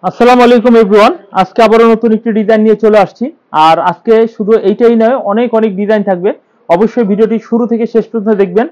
আসসালামু আলাইকুম এভরিওয়ান। আজকে আবারও নতুন একটি ডিজাইন নিয়ে চলে আসছি। আর আজকে শুধু এইটাই নয়, অনেক অনেক ডিজাইন থাকবে। অবশ্যই ভিডিওটি শুরু থেকে শেষ পর্যন্ত দেখবেন।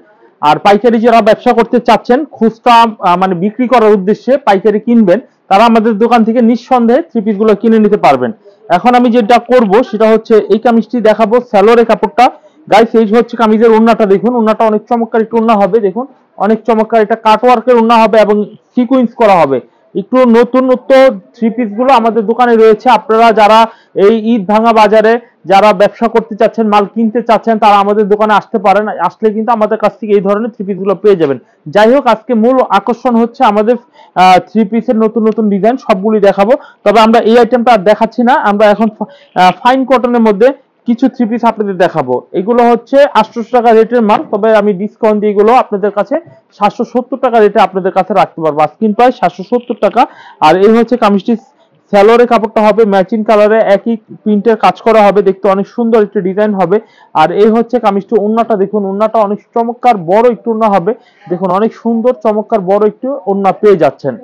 আর পাইকারি যারা ব্যবসা করতে চাচ্ছেন, খুচরা মানে বিক্রি করার উদ্দেশ্যে পাইকারি কিনবেন, তারা আমাদের দোকান থেকে নিঃসন্দেহে থ্রি পিস গুলো কিনে নিতে পারবেন। এখন আমি যেটা করব সেটা হচ্ছে এই কামিজটি দেখাবো, স্যালোয়ারের কাপড়টা। গাইস, এই হচ্ছে কামিজের ওড়নাটা। দেখুন ওড়নাটা অনেক চমৎকার একটু ওড়না হবে। দেখুন অনেক চমৎকার, এটা কাটওয়ার্কের ওড়না হবে এবং সিকোয়েন্স করা হবে। একটু নতুনত্ব থ্রি পিস গুলো আমাদের দোকানে রয়েছে। আপনারা যারা এই ঈদ ভাঙা বাজারে যারা ব্যবসা করতে চাচ্ছেন, মাল কিনতে চাচ্ছেন, তারা আমাদের দোকানে আসতে পারেন। আসলে কিন্তু আমাদের কাছ থেকে এই ধরনের থ্রি পিস গুলো পেয়ে যাবেন। যাই হোক, আজকে মূল আকর্ষণ হচ্ছে আমাদের থ্রি পিসের নতুন নতুন ডিজাইন, সবগুলি দেখাবো। তবে আমরা এই আইটেমটা আর দেখাচ্ছি না, আমরা এখন ফাইন কটনের মধ্যে কিছু থ্রি পিস আপনাদের দেখাবো। এগুলো হচ্ছে 800 টাকা রেটের মাল, তবে আমি ডিসকাউন্ট দিয়ে এগুলো আপনাদের কাছে 770 টাকা রেটে আপনাদের কাছে রাখতে পারবো। আস্কিং প্রাইস 770 টাকা। আর এই হচ্ছে কামিজটি, সালোয়ারের কাপড়টা হবে ম্যাচিং কালারে, একই প্রিন্টের কাজ করা হবে, দেখতে অনেক সুন্দর একটি ডিজাইন হবে। আর এই হচ্ছে কামিজটি, ওড়নাটা দেখুন, ওড়নাটা অনেক চমৎকার বড় একটু ওড়না হবে। দেখুন অনেক সুন্দর চমৎকার বড় একটু ওড়না পেয়ে যাচ্ছেন।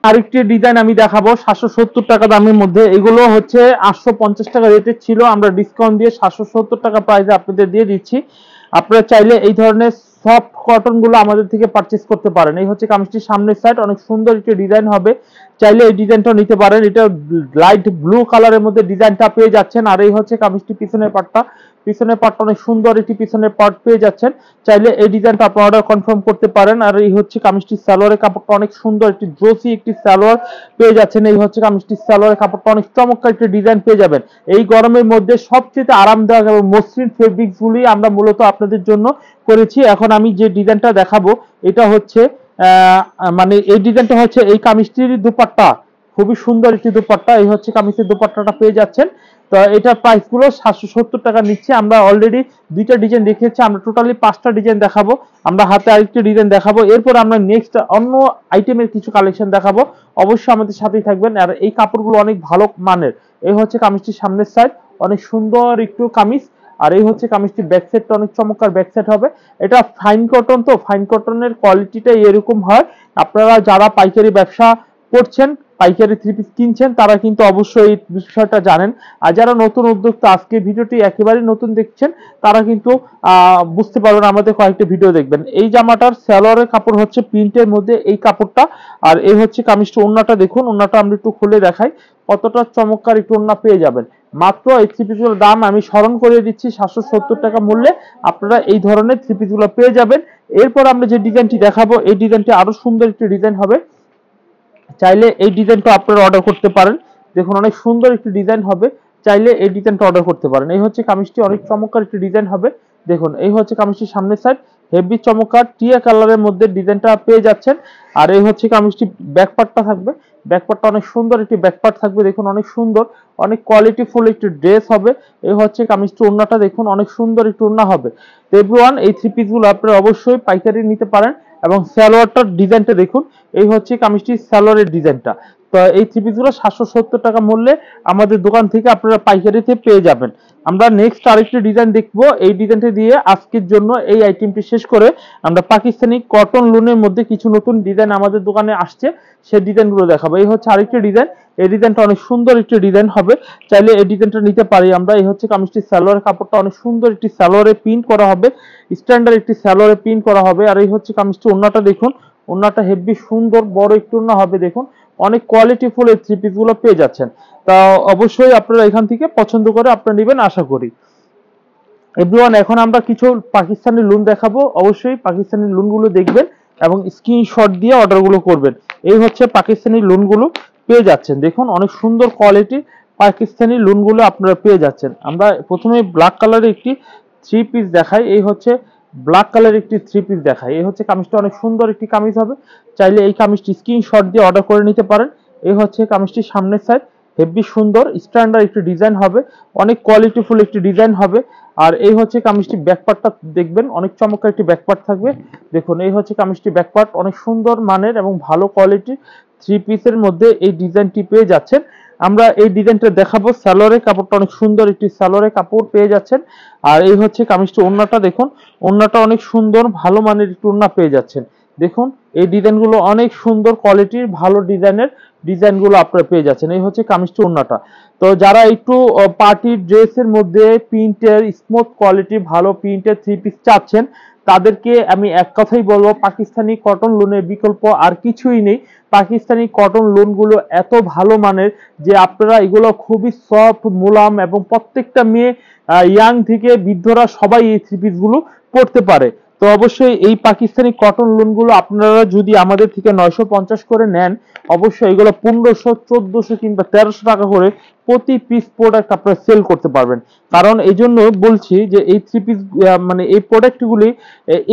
আরেকটি ডিজাইন আমি দেখাবো 770 টাকা দামের মধ্যে। এগুলো হচ্ছে 850 টাকা রেটের ছিল, আমরা ডিসকাউন্ট দিয়ে 770 টাকা প্রাইসে আপনাদের দিয়ে দিচ্ছি। আপনারা চাইলে এই ধরনের সফট কটন গুলো আমাদের থেকে পারচেজ করতে পারেন। এই হচ্ছে কামিজটির সামনের সাইড, অনেক সুন্দর একটি ডিজাইন হবে। চাইলে এই ডিজাইনটা নিতে পারেন। এটা লাইট ব্লু কালারের মধ্যে ডিজাইনটা পেয়ে যাচ্ছেন। আর এই হচ্ছে কামিজটি পিছনের পার্টটা, পিছনের পার্টটা অনেক সুন্দর একটি পিছনের পার্ট পেয়ে যাচ্ছেন। চাইলে এই ডিজাইনটা আপনারা অর্ডার কনফার্ম করতে পারেন। আর এই হচ্ছে কামিজটির সালোয়ারের কাপড়টা অনেক সুন্দর একটি জোসি একটি সালোয়ার পেয়ে যাচ্ছেন। এই হচ্ছে কামিজটির সালোয়ারের কাপড়টা অনেক চমৎকার একটি ডিজাইন পেয়ে যাবেন। এই গরমের মধ্যে সবচেয়ে আরামদায়ক এবং মসৃণ ফেব্রিক্স গুলি আমরা মূলত আপনাদের জন্য করেছি। এখন আমি যে ডিজাইনটা দেখাবো এটা হচ্ছে মানে এই ডিজাইনটা হচ্ছে এই কামিজটির দুপাট্টা, খুবই সুন্দর একটি দুপাট্টা। এই হচ্ছে কামিজের দুপাট্টাটা পেয়ে যাচ্ছেন। তো এটার প্রাইস গুলো 770 টাকা নিচ্ছে। আমরা অলরেডি দুইটা ডিজাইন দেখিয়েছি, আমরা টোটালি 5টা ডিজাইন দেখাবো। আমরা হাতে আরেকটি ডিজাইন দেখাবো, এরপর আমরা নেক্সট অন্য আইটেমের কিছু কালেকশন দেখাবো। অবশ্যই আমাদের সাথেই থাকবেন। আর এই কাপড়গুলো অনেক ভালো মানের। এই হচ্ছে কামিজটির সামনের সাইড, অনেক সুন্দর একটু কামিজ। আর এই হচ্ছে কামিজটি ব্যাক সাইডটা অনেক চমৎকার ব্যাক সাইড হবে। এটা ফাইন কটন, তো ফাইন কটনের কোয়ালিটিটা এরকম হয়। আপনারা যারা পাইকারি ব্যবসা করছেন, পাইকারি থ্রি পিস কিনছেন, তারা কিন্তু অবশ্যই এই বিষয়টা জানেন। আর যারা নতুন উদ্যোক্তা, আজকে ভিডিওটি একেবারে নতুন দেখছেন, তারা কিন্তু বুঝতে পারবেন, আমাদের কয়েকটা ভিডিও দেখবেন। এই জামাটার সালোয়ারের কাপড় হচ্ছে প্রিন্টের মধ্যে এই কাপড়টা। আর এই হচ্ছে কামিজটা, ওড়নাটা দেখুন, ওড়নাটা আমরা একটু খুলে দেখাই, কতটা চমৎকার একটু ওড়না পেয়ে যাবেন। মাত্র এই থ্রি পিসগুলোর দাম আমি স্মরণ করে দিচ্ছি, 770 টাকা মূল্যে আপনারা এই ধরনের থ্রি পিসগুলো পেয়ে যাবেন। এরপর আমরা যে ডিজাইনটি দেখাবো, এই ডিজাইনটি আরো সুন্দর একটি ডিজাইন হবে। চাইলে এই ডিজাইনটা আপনারা অর্ডার করতে পারেন। দেখুন অনেক সুন্দর একটি ডিজাইন হবে, চাইলে এই ডিজাইনটা অর্ডার করতে পারেন। এই হচ্ছে কামিজটি, অনেক চমৎকার একটি ডিজাইন হবে। দেখুন এই হচ্ছে কামিজটির সামনের সাইড, হেভি চমৎকার টিয়া কালারের মধ্যে ডিজাইনটা পেয়ে যাচ্ছেন। আর এই হচ্ছে কামিজটি ব্যাক পার্টটা থাকবে, ব্যাক পার্টটা অনেক সুন্দর একটি ব্যাক পার্ট থাকবে। দেখুন অনেক সুন্দর, অনেক কোয়ালিটি ফুল একটি ড্রেস হবে। এই হচ্ছে কামিজটি, ওড়নাটা দেখুন অনেক সুন্দর একটি ওড়না হবে। তো এভরিওয়ান, এই থ্রি পিসগুলো আপনারা অবশ্যই পাইকারি নিতে পারেন। এবং সালোয়ারটার ডিজাইনটা দেখুন, এই হচ্ছে কামিজটির সালোয়ারের ডিজাইনটা। তো এই থ্রি পিসগুলো 770 টাকা মূল্যে আমাদের দোকান থেকে আপনারা পাইকারিতে পেয়ে যাবেন। আমরা নেক্সট আরেকটি ডিজাইন দেখবো। এই ডিজাইনটা দিয়ে আজকের জন্য এই আইটেমটি শেষ করে আমরা পাকিস্তানি কটন লুনের মধ্যে কিছু নতুন ডিজাইন আমাদের দোকানে আসছে, সেই ডিজাইনগুলো দেখাবো। এই হচ্ছে আরেকটি ডিজাইন, এই ডিজাইনটা অনেক সুন্দর একটি ডিজাইন হবে। চাইলে এই ডিজাইনটা নিতে পারি আমরা। এই হচ্ছে কামিজটির সালোয়ারের কাপড়টা, অনেক সুন্দর একটি সালোয়ারে প্রিন্ট করা হবে, স্ট্যান্ডার্ড একটি সালোয়ারে প্রিন্ট করা হবে। আর এই হচ্ছে কামিজটি, ওড়নাটা দেখুন, ওড়নাটা হেভি সুন্দর বড় একটু ওড়না হবে। দেখুন অনেক কোয়ালিটি ফুল এই থ্রি পিস গুলো পেয়ে যাচ্ছেন। তা অবশ্যই আপনারা এখান থেকে পছন্দ করে আপনারা নেবেন আশা করি। এভরিওয়ান, এখন আমরা কিছু পাকিস্তানি লুন দেখাবো। অবশ্যই পাকিস্তানি লুনগুলো দেখবেন এবং স্ক্রিনশট দিয়ে অর্ডারগুলো করবেন। এই হচ্ছে পাকিস্তানি লুনগুলো পেয়ে যাচ্ছেন। দেখুন অনেক সুন্দর কোয়ালিটি পাকিস্তানি লুনগুলো আপনারা পেয়ে যাচ্ছেন। আমরা প্রথমে ব্ল্যাক কালারের একটি থ্রি পিস দেখাই। এই হচ্ছে ব্ল্যাক কালারের একটি থ্রি পিস দেখাই। এই হচ্ছে কামিজটা, অনেক সুন্দর একটি কামিজ হবে। চাইলে এই কামিজটি স্ক্রিনশট দিয়ে অর্ডার করে নিতে পারেন। এই হচ্ছে কামিজটির সামনের সাইড, হেভি সুন্দর স্ট্যান্ডার্ড একটি ডিজাইন হবে, অনেক কোয়ালিটিফুল একটি ডিজাইন হবে। আর এই হচ্ছে কামিজটি ব্যাকপার্টটা দেখবেন, অনেক চমৎকার একটি ব্যাকপার্ট থাকবে। দেখুন এই হচ্ছে কামিজটি ব্যাকপার্ট, অনেক সুন্দর মানের এবং ভালো কোয়ালিটির থ্রি পিসের মধ্যে এই ডিজাইনটি পেয়ে যাচ্ছেন। আমরা এই ডিজাইনটা দেখাবো। সালোয়ারের কাপড়টা অনেক সুন্দর একটি সালোয়ারের কাপড় পেয়ে যাচ্ছেন। আর এই হচ্ছে কামিজটি, ওড়নাটা দেখুন, ওড়নাটা অনেক সুন্দর ভালো মানের একটু ওড়না পেয়ে যাচ্ছেন। দেখুন এই ডিজাইনগুলো অনেক সুন্দর কোয়ালিটির, ভালো ডিজাইনগুলো আপনারা পেয়ে যাচ্ছেন। এই হচ্ছে কামিজটি ওড়নাটা। তো যারা একটু পার্টি ড্রেসের মধ্যে প্রিন্টের স্মুথ কোয়ালিটি ভালো প্রিন্টের থ্রি পিস চাচ্ছেন, তাদেরকে আমি এক কথাই বলবো, পাকিস্তানি কটন লোনের বিকল্প আর কিছুই নেই। পাকিস্তানি কটন লোনগুলো এত ভালো মানের যে আপনারা এগুলো খুবই সফট মোলাম, এবং প্রত্যেকটা মেয়ে ইয়াং থেকে বৃদ্ধরা সবাই এই থ্রি পিস গুলো পড়তে পারে। তো অবশ্যই এই পাকিস্তানি কটন লোনগুলো আপনারা যদি আমাদের থেকে 950 করে নেন, অবশ্যই এগুলো 1500, 1400 কিংবা 1300 টাকা করে প্রতি পিস প্রোডাক্ট আপনারা সেল করতে পারবেন। কারণ এই জন্য বলছি যে এই থ্রি পিস মানে এই প্রোডাক্টগুলি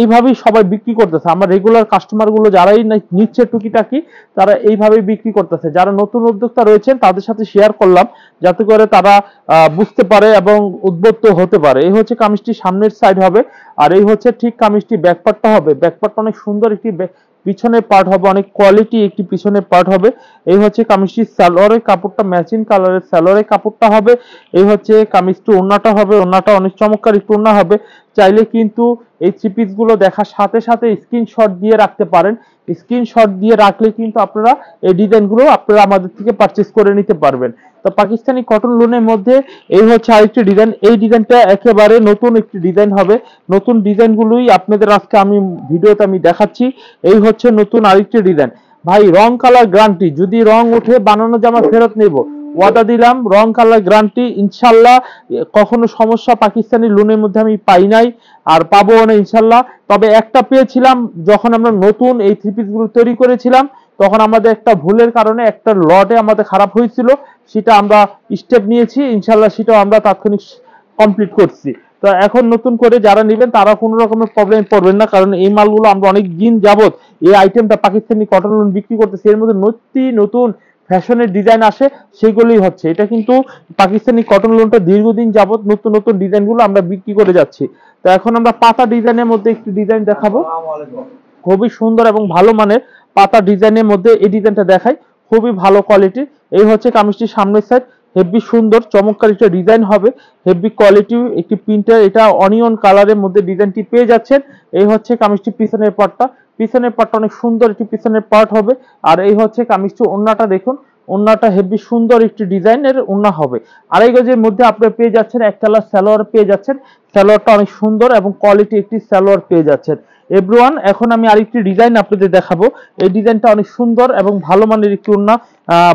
এইভাবেই সবাই বিক্রি করতেছে। আমার রেগুলার কাস্টমার গুলো যারাই নিচ্ছে টুকিটাকি, তারা এইভাবেই বিক্রি করতেছে। যারা নতুন উদ্যোক্তা রয়েছেন তাদের সাথে শেয়ার করলাম, যাতে করে তারা বুঝতে পারে এবং উদ্বুদ্ধ হতে পারে। এই হচ্ছে কামিজটি সামনের সাইড হবে, আর এই হচ্ছে ঠিক কামিজটি ব্যাকপার্টটা হবে। ব্যাকপার্টটা অনেক সুন্দর একটি পিছনের পার্ট হবে, অনেক কোয়ালিটি একটি পিছনের পার্ট হবে। এই হচ্ছে কামিজটি সালোয়ারের কাপড়টা ম্যাচিং কালারের সালোয়ারের কাপড়টা হবে। এই হচ্ছে কামিজটি ওড়নাটা হবে, ওড়নাটা অনেক চমৎকার একটু ওড়না হবে। চাইলে কিন্তু এই থ্রি পিস গুলো দেখার সাথে সাথে স্ক্রিনশট দিয়ে রাখতে পারেন। স্ক্রিনশট দিয়ে রাখলে কিন্তু আপনারা এই ডিজাইনগুলো আপনারা আমাদের থেকে পারচেজ করে নিতে পারবেন। তো পাকিস্তানি কটন লোনের মধ্যে এই হচ্ছে আরেকটি ডিজাইন। এই ডিজাইনটা একেবারে নতুন একটি ডিজাইন হবে। নতুন ডিজাইনগুলোই আপনাদের আজকে আমি ভিডিওতে আমি দেখাচ্ছি। এই হচ্ছে নতুন আরেকটি ডিজাইন। ভাই রং কালার গ্যারান্টি, যদি রং ওঠে বানানো জামা ফেরত নেব, ওয়াদা দিলাম। রং কালার গ্যারান্টি ইনশাল্লাহ। কখনো সমস্যা পাকিস্তানি লোনের মধ্যে আমি পাই নাই, আর পাবো না ইনশাল্লাহ। তবে একটা পেয়েছিলাম যখন আমরা নতুন এই থ্রি পিস গুলো তৈরি করেছিলাম, তখন আমাদের একটা ভুলের কারণে একটা লটে আমাদের খারাপ হয়েছিল, সেটা আমরা স্টেপ নিয়েছি, ইনশাল্লাহ সেটাও আমরা তাৎক্ষণিক কমপ্লিট করছি। তো এখন নতুন করে যারা নেবেন তারা কোনো রকমের প্রবলেম পড়বেন না, কারণ এই মালগুলো আমরা অনেক দিন যাবত এই আইটেমটা পাকিস্তানি কটন লোন বিক্রি করতেছি। এর মধ্যে নতুন ফ্যাশনের ডিজাইন আসে, সেগুলোই হচ্ছে। এটা কিন্তু পাকিস্তানি কটন লোনটা দীর্ঘদিন যাবত নতুন ডিজাইনগুলো আমরা বিক্রি করে যাচ্ছি। তো এখন আমরা পাতা ডিজাইনের মধ্যে একটি ডিজাইন দেখাবো, খুবই সুন্দর এবং ভালো মানের পাতা ডিজাইনের মধ্যে এই ডিজাইনটা দেখাই, খুবই ভালো কোয়ালিটির। এই হচ্ছে কামিজটির সামনের সাইড, হেভি সুন্দর চমৎকার একটা ডিজাইন হবে, হেভি কোয়ালিটি একটি প্রিন্টার। এটা অনিয়ন কালারের মধ্যে ডিজাইনটি পেয়ে যাচ্ছেন। এই হচ্ছে কামিজটি পিছনের পার্টটা, পিছনের পার্টটা অনেক সুন্দর একটি পিছনের পার্ট হবে। আর এই হচ্ছে কামিজটি ওড়নাটা দেখুন, ওড়নাটা হেভি সুন্দর একটি ডিজাইনের ওড়না হবে। আড়াই গজের মধ্যে আপনারা পেয়ে যাচ্ছেন এক কালার সালোয়ার পেয়ে যাচ্ছেন। সালোয়ারটা অনেক সুন্দর এবং কোয়ালিটি একটি সালোয়ার পেয়ে যাচ্ছেন। এভরিওয়ান, এখন আমি আরেকটি ডিজাইন আপনাদের দেখাবো। এই ডিজাইনটা অনেক সুন্দর এবং ভালো মানের একটি ওড়না,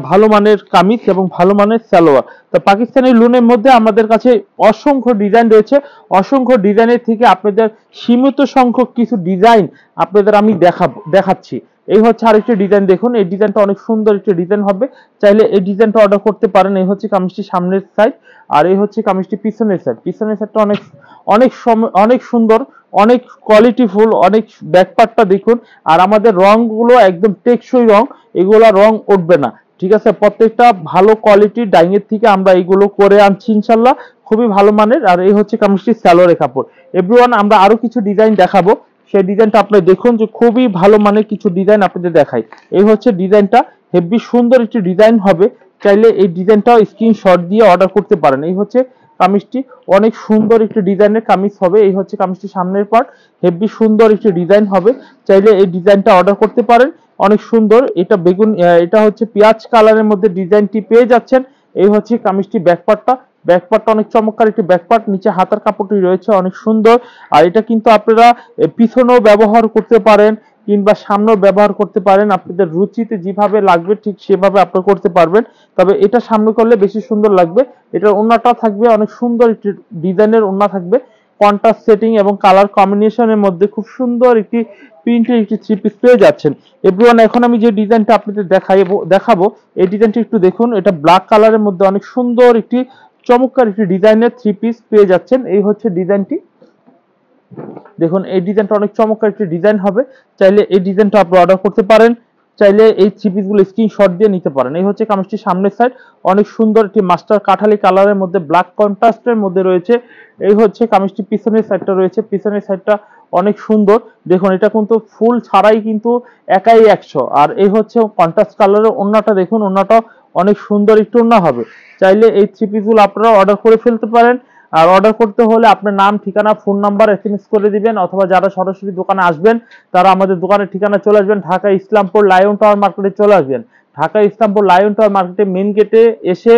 ভালো মানের কামিজ এবং ভালো মানের সালোয়ার। তো পাকিস্তানি লোনের মধ্যে আমাদের কাছে অসংখ্য ডিজাইন রয়েছে। অসংখ্য ডিজাইনের থেকে আপনাদের সীমিত সংখ্যক কিছু ডিজাইন আপনাদের আমি দেখাচ্ছি। এই হচ্ছে আরেকটি ডিজাইন দেখুন, এই ডিজাইনটা অনেক সুন্দর একটি ডিজাইন হবে। চাইলে এই ডিজাইনটা অর্ডার করতে পারেন। এই হচ্ছে কামিজটি সামনের সাইড, আর এই হচ্ছে কামিজটি পিছনের সাইড। পিছনের সাইডটা অনেক সুন্দর, অনেক কোয়ালিটিফুল, অনেক ব্যাকপার্টটা দেখুন। আর আমাদের রংগুলো একদম টেকসই রং, এগুলা রং উঠবে না, ঠিক আছে। প্রত্যেকটা ভালো কোয়ালিটির ডাইং এর থেকে আমরা এইগুলো করে আনছি ইনশাল্লাহ, খুবই ভালো মানের। আর এই হচ্ছে কামিজটি সালোয়ারের কাপড়। এভরিওয়ান, আমরা আরো কিছু ডিজাইন দেখাবো, সেই ডিজাইনটা আপনি দেখুন যে খুবই ভালো মানের কিছু ডিজাইন আপনাদের দেখাই। এই হচ্ছে ডিজাইনটা, হেভি সুন্দর একটি ডিজাইন হবে। চাইলে এই ডিজাইনটাও স্ক্রিনশট দিয়ে অর্ডার করতে পারেন। এই হচ্ছে কামিজটি, অনেক সুন্দর একটি ডিজাইনের কামিজ হবে। এই হচ্ছে কামিজটি সামনের পার্ট, হেভি সুন্দর একটি ডিজাইন হবে। চাইলে এই ডিজাইনটা অর্ডার করতে পারেন, অনেক সুন্দর। এটা বেগুন, এটা হচ্ছে পেঁয়াজ কালারের মধ্যে ডিজাইনটি পেয়ে যাচ্ছেন। এই হচ্ছে কামিজটি ব্যাকপার্টটা, ব্যাকপার্টটা অনেক চমৎকার একটি ব্যাকপার্ট, নিচে হাতার কাপড়টি রয়েছে অনেক সুন্দর। আর এটা কিন্তু আপনারা পিছনেও ব্যবহার করতে পারেন কিংবা সামনেও ব্যবহার করতে পারেন, আপনাদের রুচিতে যেভাবে লাগবে ঠিক সেভাবে আপনারা করতে পারবেন। তবে এটা সামনে করলে বেশি সুন্দর লাগবে। এটার ওড়নাটা থাকবে অনেক সুন্দর একটি ডিজাইনের ওড়না থাকবে, কন্ট্রাস্ট সেটিং এবং কালার কম্বিনেশনের মধ্যে খুব সুন্দর একটি প্রিন্টের একটি থ্রি পিস পেয়ে যাচ্ছেন। এভরিওয়ান, এখন আমি যে ডিজাইনটা আপনাদের দেখাবো এই ডিজাইনটি একটু দেখুন। এটা ব্ল্যাক কালারের মধ্যে অনেক সুন্দর একটি চমৎকার একটি ডিজাইনের থ্রি পিস পেয়ে যাচ্ছেন। এই হচ্ছে ডিজাইনটি দেখুন, এই ডিজাইনটা অনেক চমৎকার একটি ডিজাইন হবে। চাইলে এই ডিজাইনটা আপনি অর্ডার করতে পারেন, চাইলে এই থ্রি পিস গুলো স্ক্রিনশট দিয়ে নিতে পারেন। এই হচ্ছে কামিজটির সামনের সাইড, অনেক সুন্দর একটি মাস্টার কাঠালি কালারের মধ্যে ব্ল্যাক কন্ট্রাস্টের মধ্যে রয়েছে। এই হচ্ছে কামিজটি পিছনের সাইডটা রয়েছে, পিছনের সাইডটা অনেক সুন্দর। দেখুন, এটা কিন্তু ফুল ছাড়াই কিন্তু একাই 100। আর এই হচ্ছে কন্ট্রাস্ট কালারের ওড়নাটা দেখুন, ওড়নাটা অনেক সুন্দর একটু ওড়না হবে। চাইলে এই থ্রি পিস গুলো আপনারা অর্ডার করে ফেলতে পারেন। আর অর্ডার করতে হলে আপনার নাম, ঠিকানা, ফোন নাম্বার SMS করে দিবেন, অথবা যারা সরাসরি দোকানে আসবেন তারা আমাদের দোকানের ঠিকানা চলে আসবেন, ঢাকা ইসলামপুর লায়ন টাওয়ার মার্কেটে চলে আসবেন। ঢাকা ইসলামপুর লায়ন টাওয়ার মার্কেটে মেন গেটে এসে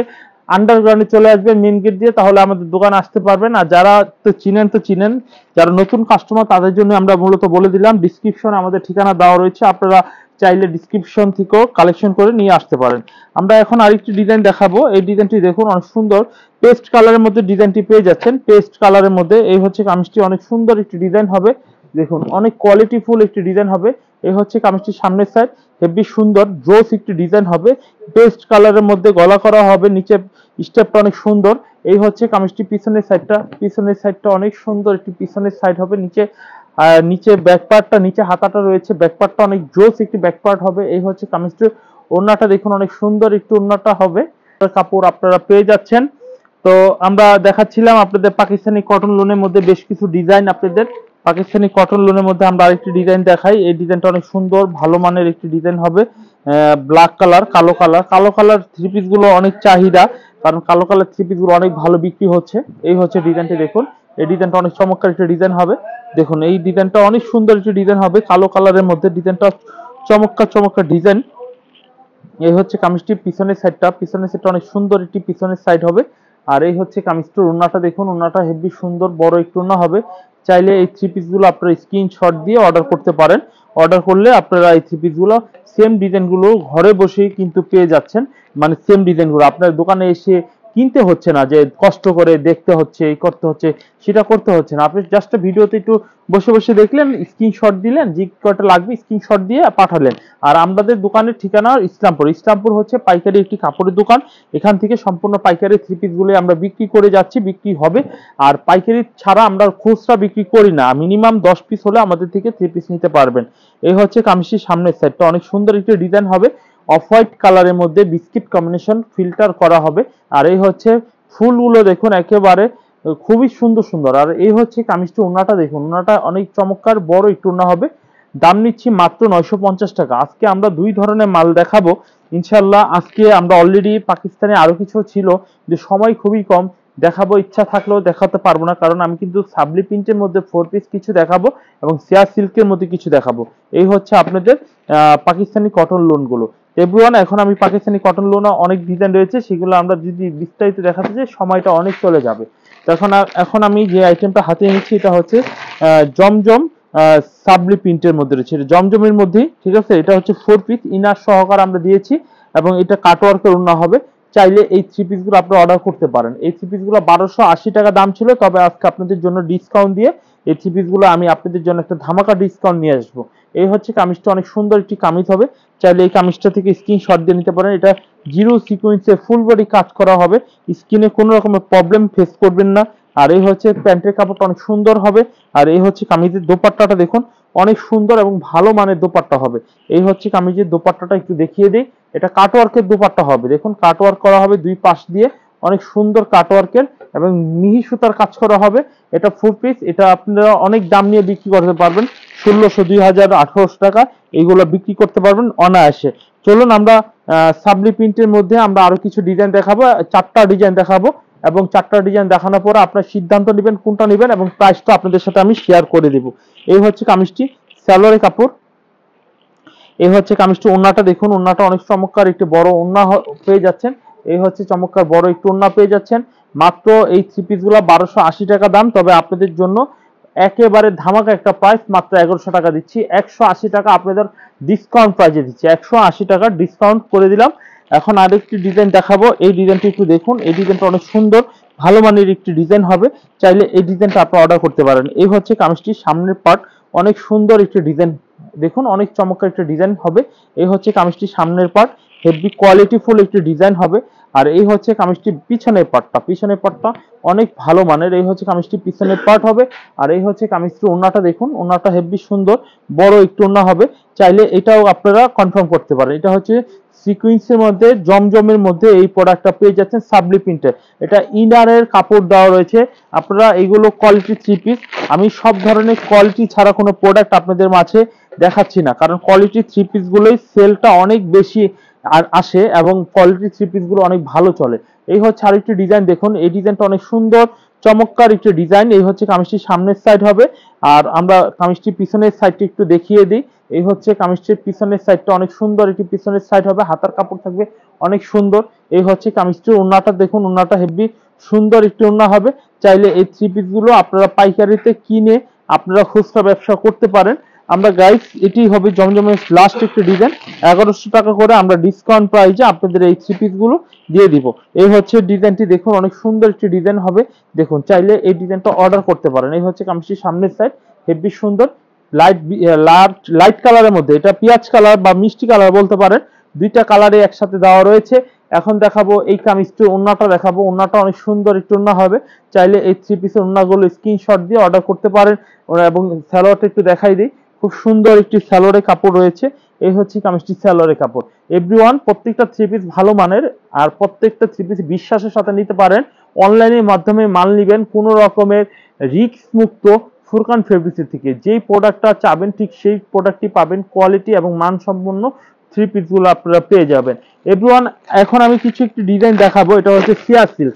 আন্ডারগ্রাউন্ডে চলে আসবেন মেন গেট দিয়ে, তাহলে আমাদের দোকানে আসতে পারবেন। আর যারা তো চিনেন, যারা নতুন কাস্টমার তাদের জন্য আমরা মূলত বলে দিলাম, ডিসক্রিপশনে আমাদের ঠিকানা দেওয়া রয়েছে, আপনারা চাইলে ডিসক্রিপশন থেকেও কালেকশন করে নিয়ে আসতে পারেন। আমরা এখন আরেকটি ডিজাইন দেখাবো। এই ডিজাইনটি দেখুন, অনেক সুন্দর পেস্ট কালারের মধ্যে ডিজাইনটি পেয়ে যাচ্ছেন। পেস্ট কালারের মধ্যে এই হচ্ছে কামিজটি, অনেক সুন্দর একটি ডিজাইন হবে। দেখুন অনেক কোয়ালিটিফুল একটি ডিজাইন হবে। এই হচ্ছে কামিজটির সামনের সাইড, হেভি সুন্দর জোস একটি ডিজাইন হবে। পেস্ট কালারের মধ্যে গলা করা হবে, নিচে স্টেপটা অনেক সুন্দর। এই হচ্ছে কামিজটি পিছনের সাইডটা অনেক সুন্দর একটি পিছনের সাইড হবে। নিচে ব্যাক পার্টটা, নিচে হাতাটা রয়েছে, ব্যাক পার্টটা অনেক জোস একটি ব্যাক পার্ট হবে। এই হচ্ছে কামিজটির ওড়নাটা দেখুন, অনেক সুন্দর একটি ওড়নাটা হবে। কাপড় আপনারা পেয়ে যাচ্ছেন। তো আমরা দেখাচ্ছিলাম আপনাদের পাকিস্তানি কটন লোনের মধ্যে বেশ কিছু ডিজাইন। আপনাদের পাকিস্তানি কটন লোনের মধ্যে আমরা আরেকটি ডিজাইন দেখাই। এই ডিজাইনটা অনেক সুন্দর, ভালো মানের একটি ডিজাইন হবে। ব্ল্যাক কালার, কালো কালার থ্রি পিস গুলো অনেক চাহিদা, কারণ কালো কালার থ্রি পিস গুলো অনেক ভালো বিক্রি হচ্ছে। এই হচ্ছে ডিজাইনটি দেখুন, এই ডিজাইনটা অনেক চমৎকার একটা ডিজাইন হবে। দেখুন এই ডিজাইনটা অনেক সুন্দর একটি ডিজাইন হবে, কালো কালারের মধ্যে ডিজাইনটা চমৎকার ডিজাইন। এই হচ্ছে কামিজটির পিছনের সাইডটা অনেক সুন্দর একটি পিছনের সাইড হবে। আর এই হচ্ছে কামিজটির ওড়নাটা দেখুন, ওড়নাটা হেভি সুন্দর বড় একটু ওড়না হবে। চাইলে এই থ্রি পিস গুলো আপনারা স্ক্রিনশট দিয়ে অর্ডার করতে পারেন। অর্ডার করলে আপনারা এই থ্রি পিস গুলো সেম ডিজাইন গুলো ঘরে বসেই কিন্তু পেয়ে যাচ্ছেন। মানে সেম ডিজাইন গুলো আপনার দোকানে এসে কিনতে হচ্ছে না, যে কষ্ট করে দেখতে হচ্ছে, এই করতে হচ্ছে, সেটা করতে হচ্ছে না। আপনি জাস্ট ভিডিওতে একটু বসে দেখলেন, স্ক্রিনশট দিলেন, যে কয়টা লাগবে স্ক্রিনশট দিয়ে পাঠালেন। আর আমাদের দোকানের ঠিকানা ইসলামপুর হচ্ছে পাইকারি একটি কাপড়ের দোকান। এখান থেকে সম্পূর্ণ পাইকারি থ্রি পিস গুলো আমরা বিক্রি করে যাচ্ছি, বিক্রি হবে। আর পাইকারি ছাড়া আমরা খুচরা বিক্রি করি না, মিনিমাম 10 পিস হলে আমাদের থেকে থ্রি পিস নিতে পারবেন। এই হচ্ছে কামিজটির সামনের সাইডটা, অনেক সুন্দর একটি ডিজাইন হবে। অফ হোয়াইট কালারের মধ্যে বিস্কিট কম্বিনেশন ফিল্টার করা হবে। আর এই হচ্ছে ফুলগুলো দেখুন, একেবারে খুবই সুন্দর। আর এই হচ্ছে কামিজটি, ওড়নাটা দেখুন, ওড়নাটা অনেক চমৎকার বড় একটু ওড়না হবে। দাম নিচ্ছি মাত্র 950 টাকা। আজকে আমরা দুই ধরনের মাল দেখাবো ইনশাল্লাহ। আজকে আমরা অলরেডি পাকিস্তানে আরো কিছু ছিল, যে সময় খুবই কম, দেখাবো ইচ্ছা থাকলেও দেখাতে পারবো না, কারণ আমি কিন্তু সাবলি প্রিন্টের মধ্যে 4 পিস কিছু দেখাবো এবং সিয়ার সিল্কের মধ্যে কিছু দেখাবো। এই হচ্ছে আপনাদের পাকিস্তানি কটন লোন গুলো। এভরিওয়ান, এখন আমি পাকিস্তানি কটন লোনে অনেক ডিজাইন রয়েছে, সেগুলো আমরা যদি বিস্তারিত দেখাতে চাই সময়টা অনেক চলে যাবে। তো এখন আমি যে আইটেমটা হাতে নিচ্ছি এটা হচ্ছে জমজম সাবলি প্রিন্টের মধ্যে রয়েছে, জমজমের মধ্যেই, ঠিক আছে। এটা হচ্ছে 4 পিস ইনার সহকারে আমরা দিয়েছি, এবং এটা কাটওয়ার্কের ওড়না হবে। চাইলে এই থ্রি পিস গুলো আপনারা অর্ডার করতে পারেন। এই থ্রি পিস গুলো 1280 টাকা দাম ছিল, তবে আজকে আপনাদের জন্য ডিসকাউন্ট দিয়ে এই থ্রি পিস গুলো আমি আপনাদের জন্য একটা ধামাকা ডিসকাউন্ট নিয়ে আসবো। এই হচ্ছে কামিজটা, অনেক সুন্দর একটি কামিজ হবে। চাইলে এই কামিজটা থেকে স্ক্রিনশট দিয়ে নিতে পারেন। এটা জিরো সিকোয়েন্সে ফুল বডি কাজ করা হবে, স্কিনে কোনো রকমের প্রবলেম ফেস করবেন না। আর এই হচ্ছে প্যান্টের কাপড়টা অনেক সুন্দর হবে। আর এই হচ্ছে কামিজের দোপাট্টাটা দেখুন, অনেক সুন্দর এবং ভালো মানের দোপাট্টা হবে। এই হচ্ছে কামিজের দোপাট্টাটা একটু দেখিয়ে দিই। এটা কাটওয়ার্কের দোপাট্টা হবে, দেখুন কাটওয়ার্ক করা হবে দুই পাশ দিয়ে, অনেক সুন্দর কাটওয়ার্কের এবং মিহি সুতার কাজ করা হবে। এটা 4 পিস, এটা আপনারা অনেক দাম নিয়ে বিক্রি করতে পারবেন, 1600, 2000, 1800 টাকা এইগুলো বিক্রি করতে পারবেন অনায়াসে। চলুন আমরা সাবলি প্রিন্টের মধ্যে আমরা আরো কিছু ডিজাইন দেখাবো, 4টা ডিজাইন দেখাবো, এবং 4টা ডিজাইন দেখানোর পর আপনার সিদ্ধান্ত নেবেন কোনটা নেবেন, এবং প্রাইসটা আপনাদের সাথে আমি শেয়ার করে দেব। এই হচ্ছে কামিজটি, সালোয়ারের কাপড়। এই হচ্ছে কামিজটি, ওড়নাটা দেখুন, ওড়নাটা অনেক চমৎকার একটি বড় ওড়না পেয়ে যাচ্ছেন। এই হচ্ছে চমৎকার বড় একটু ওড়না পেয়ে যাচ্ছেন। মাত্র এই থ্রি পিস গুলা 1280 টাকা দাম, তবে আপনাদের জন্য একেবারে ধামাকা একটা প্রাইস, মাত্র 1100 টাকা দিচ্ছি। 180 টাকা আপনাদের ডিসকাউন্ট প্রাইজে দিচ্ছি, 180 টাকা ডিসকাউন্ট করে দিলাম। এখন আরেকটি ডিজাইন দেখাবো, এই ডিজাইনটি একটু দেখুন। এই ডিজাইনটা অনেক সুন্দর, ভালো মানের একটি ডিজাইন হবে। চাইলে এই ডিজাইনটা আপনারা অর্ডার করতে পারেন। এই হচ্ছে কামিজটির সামনের পার্ট, অনেক সুন্দর একটি ডিজাইন দেখুন, অনেক চমৎকার একটা ডিজাইন হবে। এই হচ্ছে কামিজটির সামনের পার্ট, হেভি কোয়ালিটিফুল একটি ডিজাইন হবে। আর এই হচ্ছে কামিজটির পিছনের পার্টটা অনেক ভালো মানের। এই হচ্ছে কামিজটির পিছনের পার্ট হবে। আর এই হচ্ছে কামিজটির ওড়নাটা দেখুন, ওড়নাটা হেভি সুন্দর বড় একটু ওড়না হবে। চাইলে এটাও আপনারা কনফার্ম করতে পারেন। এটা হচ্ছে সিকুয়েন্সের মধ্যে, জমজমের মধ্যে এই প্রোডাক্টটা পেয়ে যাচ্ছেন সাবলি প্রিন্টের। এটা ইনারের কাপড় দেওয়া রয়েছে। আপনারা এইগুলো কোয়ালিটি থ্রি পিস, আমি সব ধরনের কোয়ালিটি ছাড়া কোনো প্রোডাক্ট আপনাদের মাঝে দেখাচ্ছি না, কারণ কোয়ালিটি থ্রি পিস গুলোই সেলটা অনেক বেশি আসে এবং কোয়ালিটি থ্রি পিস গুলো অনেক ভালো চলে। এই হচ্ছে আরেকটি ডিজাইন দেখুন, এই ডিজাইনটা অনেক সুন্দর চমৎকার একটি ডিজাইন। এই হচ্ছে কামিজটির সামনের সাইড হবে। আর আমরা কামিজটির পিছনের সাইডটি একটু দেখিয়ে দিই। এই হচ্ছে কামিজটির পিছনের সাইডটা অনেক সুন্দর একটি পিছনের সাইড হবে, হাতার কাপড় থাকবে অনেক সুন্দর। এই হচ্ছে কামিজটির ওড়নাটা দেখুন, ওড়নাটা হেভি সুন্দর একটি ওড়না হবে। চাইলে এই থ্রি পিস গুলো আপনারা পাইকারিতে কিনে আপনারা খুচরা ব্যবসা করতে পারেন। আমরা গাইস এটি হবে জমজমের লাস্ট একটি ডিজাইন, 1100 টাকা করে আমরা ডিসকাউন্ট প্রাইসে আপনাদের এই থ্রি পিস গুলো দিয়ে দিব। এই হচ্ছে ডিজাইনটি দেখুন, অনেক সুন্দর একটি ডিজাইন হবে। দেখুন চাইলে এই ডিজাইনটা অর্ডার করতে পারেন। এই হচ্ছে কামিজটির সামনের সাইড, হেভি সুন্দর লাইট লাইট কালারের মধ্যে, এটা পেঁয়াজ কালার বা মিষ্টি কালার বলতে পারেন, দুইটা কালারে একসাথে দেওয়া রয়েছে। এখন দেখাবো এই কামিজটির ওড়নাটা দেখাবো। ওড়নাটা অনেক সুন্দর একটি ওড়না হবে। চাইলে এই থ্রি পিসের ওড়নাগুলো স্ক্রিনশট দিয়ে অর্ডার করতে পারেন। এবং সালোয়ারটা একটু দেখাই দিই, খুব সুন্দর একটি সালোয়ারের কাপড় রয়েছে। এই হচ্ছে কামিজটি সালোয়ারের কাপড়। এভরিওয়ান প্রত্যেকটা থ্রি পিস ভালো মানের, আর প্রত্যেকটা থ্রি পিস বিশ্বাসের সাথে নিতে পারেন। অনলাইনের মাধ্যমে মাল নিবেন কোনো রকমের রিস্ক মুক্ত ফুরকান ফেব্রিক্স থেকে। যেই প্রোডাক্টটা চাবেন ঠিক সেই প্রোডাক্টটি পাবেন, কোয়ালিটি এবং মানসম্পন্ন থ্রি পিস গুলো আপনারা পেয়ে যাবেন। এভরিওয়ান এখন আমি কিছু একটি ডিজাইন দেখাবো। এটা হচ্ছে সিয়া সিল্ক,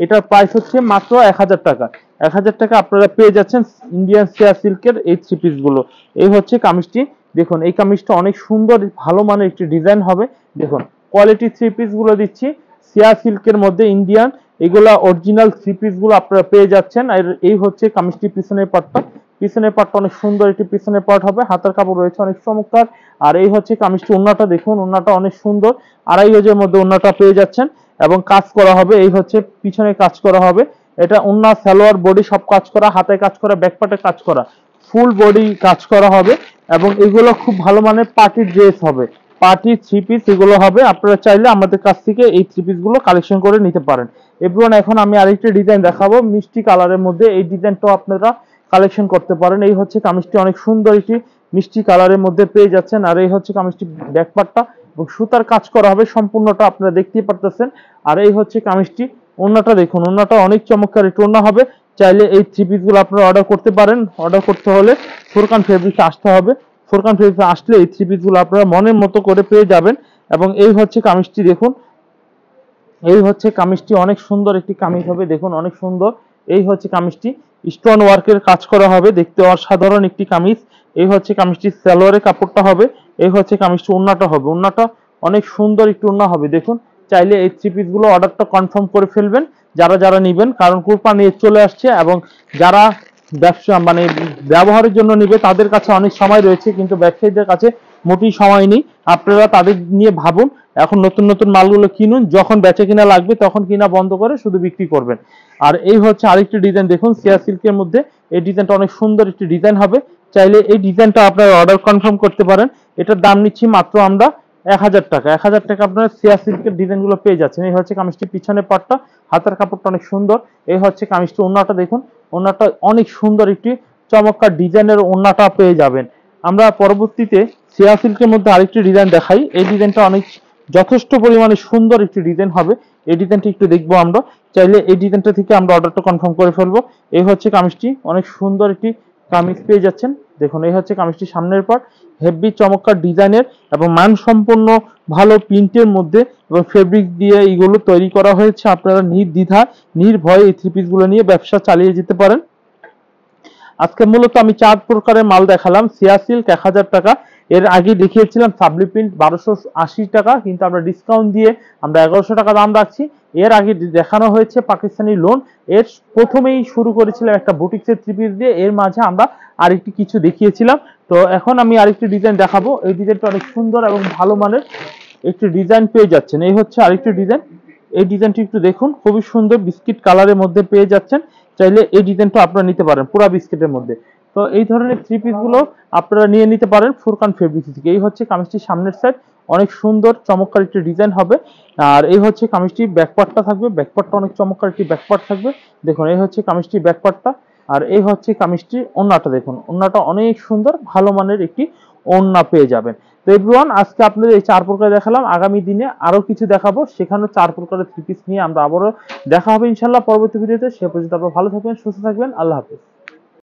এটার প্রাইস হচ্ছে মাত্র 1000 টাকা। 1000 টাকা আপনারা পেয়ে যাচ্ছেন ইন্ডিয়ান সিয়া সিল্কের এই থ্রি পিস গুলো। এই হচ্ছে কামিজটি দেখুন, এই কামিজটা অনেক সুন্দর ভালো মানের একটি ডিজাইন হবে। দেখুন কোয়ালিটি থ্রি পিস গুলো দিচ্ছি সিয়া সিল্কের মধ্যে ইন্ডিয়ান, এগুলা অরিজিনাল থ্রি পিস গুলো আপনারা পেয়ে যাচ্ছেন। আর এই হচ্ছে কামিজটি পিছনের পার্টটা, পিছনের পার্টটা অনেক সুন্দর একটি পিছনের পার্ট হবে, হাতার কাপড় রয়েছে অনেক চমৎকার। আর এই হচ্ছে কামিজটি ওড়নাটা দেখুন, ওড়নাটা অনেক সুন্দর, 2.5 গজের মধ্যে ওড়নাটা পেয়ে যাচ্ছেন এবং কাজ করা হবে। এই হচ্ছে পিছনে কাজ করা হবে, এটা ওড়না সালোয়ার বডি সব কাজ করা, হাতে কাজ করা, ব্যাক পার্টে কাজ করা, ফুল বডি কাজ করা হবে। এবং এগুলো খুব ভালো মানের পার্টি ড্রেস হবে, পার্টি থ্রি পিস এগুলো হবে। আপনারা চাইলে আমাদের কাছ থেকে এই থ্রি পিস গুলো কালেকশন করে নিতে পারেন। এভরিওয়ান এখন আমি আরেকটি ডিজাইন দেখাবো মিষ্টি কালারের মধ্যে, এই ডিজাইনটাও আপনারা কালেকশন করতে পারেন। এই হচ্ছে কামিজটি অনেক সুন্দর একটি মিষ্টি কালারের মধ্যে পেয়ে যাচ্ছেন। আর এই হচ্ছে কামিজটি ব্যাক পার্টটা এবং সুতার কাজ করা হবে সম্পূর্ণটা, আপনারা দেখতেই পারতেছেন। আর এই হচ্ছে কামিজটি ওড়নাটা দেখুন, ওড়নাটা অনেক চমৎকার একটি ওড়না হবে। চাইলে এই থ্রি পিস গুলো আপনারা অর্ডার করতে পারেন। অর্ডার করতে হলে ফুরকান ফেব্রিক্সে আসতে হবে। ফুরকান ফেব্রিক্সে আসলে এই থ্রি পিস গুলো আপনারা মনের মতো করে পেয়ে যাবেন। এবং এই হচ্ছে কামিজটি দেখুন, এই হচ্ছে কামিজটি অনেক সুন্দর একটি কামিজ হবে, দেখুন অনেক সুন্দর। এই হচ্ছে কামিজটি স্টোন ওয়ার্কের কাজ করা হবে, দেখতে অসাধারণ একটি কামিজ। এই হচ্ছে কামিজটি সালোয়ারের কাপড়টা হবে। এই হচ্ছে কামিজটি ওড়নাটা হবে, ওড়নাটা অনেক সুন্দর একটি ওড়না হবে। দেখুন চাইলে এই থ্রি পিস গুলো অর্ডারটা কনফার্ম করে ফেলবেন যারা যারা নিবেন, কারণ কুরবানি ঈদ চলে আসছে এবং যারা ব্যবসা মানে ব্যবহারের জন্য নিবে তাদের কাছে অনেক সময় রয়েছে, কিন্তু ব্যবসায়ীদের কাছে মোটেই সময় নেই। আপনারা তাদের নিয়ে ভাবুন, এখন নতুন নতুন মালগুলো কিনুন, যখন বেচে কিনা লাগবে তখন কিনা বন্ধ করে শুধু বিক্রি করবেন। আর এই হচ্ছে আরেকটি ডিজাইন দেখুন সিয়া সিল্কের মধ্যে, এই ডিজাইনটা অনেক সুন্দর একটি ডিজাইন হবে। চাইলে এই ডিজাইনটা আপনারা অর্ডার কনফার্ম করতে পারেন। এটার দাম নিচ্ছি মাত্র আমরা 1000 টাকা। 1000 টাকা আপনারা সিয়া সিল্কের ডিজাইন গুলো পেয়ে যাচ্ছেন। এই হচ্ছে কামিজটি পিছনের পাটটা, হাতের কাপড়টা অনেক সুন্দর। এই হচ্ছে কামিজটি ওড়নাটা দেখুন, ওড়নাটা অনেক সুন্দর একটি চমৎকার ডিজাইনের ওড়নাটা পেয়ে যাবেন। আমরা পরবর্তীতে সিয়া সিল্কের মধ্যে আরেকটি ডিজাইন দেখাই। এই ডিজাইনটা অনেক যথেষ্ট পরিমাণে সুন্দর একটি ডিজাইন হবে। এই ডিজাইনটা একটু দেখবো আমরা, চাইলে এই ডিজাইনটা থেকে আমরা অর্ডারটা কনফার্ম করে ফেলবো। এই হচ্ছে কামিজটি অনেক সুন্দর একটি কামিজ পেয়ে যাচ্ছেন। দেখুন এই হচ্ছে কামিজটি সামনের পার্ট, হেভি চমৎকার ডিজাইনের এবং মানসম্পন্ন ভালো প্রিন্টের মধ্যে এবং ফেব্রিক দিয়ে এইগুলো তৈরি করা হয়েছে। আপনারা নির্দ্বিধা নির্ভয়ে এই থ্রি পিস গুলো নিয়ে ব্যবসা চালিয়ে যেতে পারেন। আজকে মূলত আমি 4 প্রকারের মাল দেখালাম। সিয়া সিল্ক 1000 টাকা, এর আগে দেখিয়েছিলাম সাবলি প্রিন্ট 1280 টাকা, কিন্তু আমরা ডিসকাউন্ট দিয়ে আমরা 1100 টাকা দাম রাখছি। এর আগে দেখানো হয়েছে পাকিস্তানি লোন, এর প্রথমেই শুরু করেছিলাম একটা বুটিক্সের থ্রি পিস দিয়ে, এর মাঝে আমরা আরেকটি কিছু দেখিয়েছিলাম। তো এখন আমি আরেকটি ডিজাইন দেখাবো। এই ডিজাইনটা অনেক সুন্দর এবং ভালো মানের একটি ডিজাইন পেয়ে যাচ্ছেন। এই হচ্ছে আরেকটি ডিজাইন, এই ডিজাইনটি একটু দেখুন, খুবই সুন্দর বিস্কিট কালারের মধ্যে পেয়ে যাচ্ছেন। চাইলে এই ডিজাইনটা আপনারা নিতে পারেন পুরা বিস্কিটের মধ্যে। তো এই ধরনের থ্রি পিস গুলো আপনারা নিয়ে নিতে পারেন ফুরকান ফেব্রিক্স থেকে। এই হচ্ছে কামিজটির সামনের সাইড, অনেক সুন্দর চমৎকার একটি ডিজাইন হবে। আর এই হচ্ছে কামিজটির ব্যাকপার্টটা থাকবে, ব্যাকপার্টটা অনেক চমৎকার একটি ব্যাকপার্ট থাকবে। দেখুন এই হচ্ছে কামিজটির ব্যাকপার্টটা। আর এই হচ্ছে কামিজটির ওড়নাটা দেখুন, ওড়নাটা অনেক সুন্দর ভালো মানের একটি ওড়না পেয়ে যাবেন। তো এভরিওয়ান আজকে আপনাদের এই 4 প্রকার দেখালাম, আগামী দিনে আরো কিছু দেখাবো, সেখানেও 4 প্রকারের থ্রি পিস নিয়ে আমরা আবারও দেখা হবে ইনশাল্লাহ পরবর্তী ভিডিওতে। সে পর্যন্ত আপনারা ভালো থাকবেন, সুস্থ থাকবেন, আল্লাহ হাফেজ।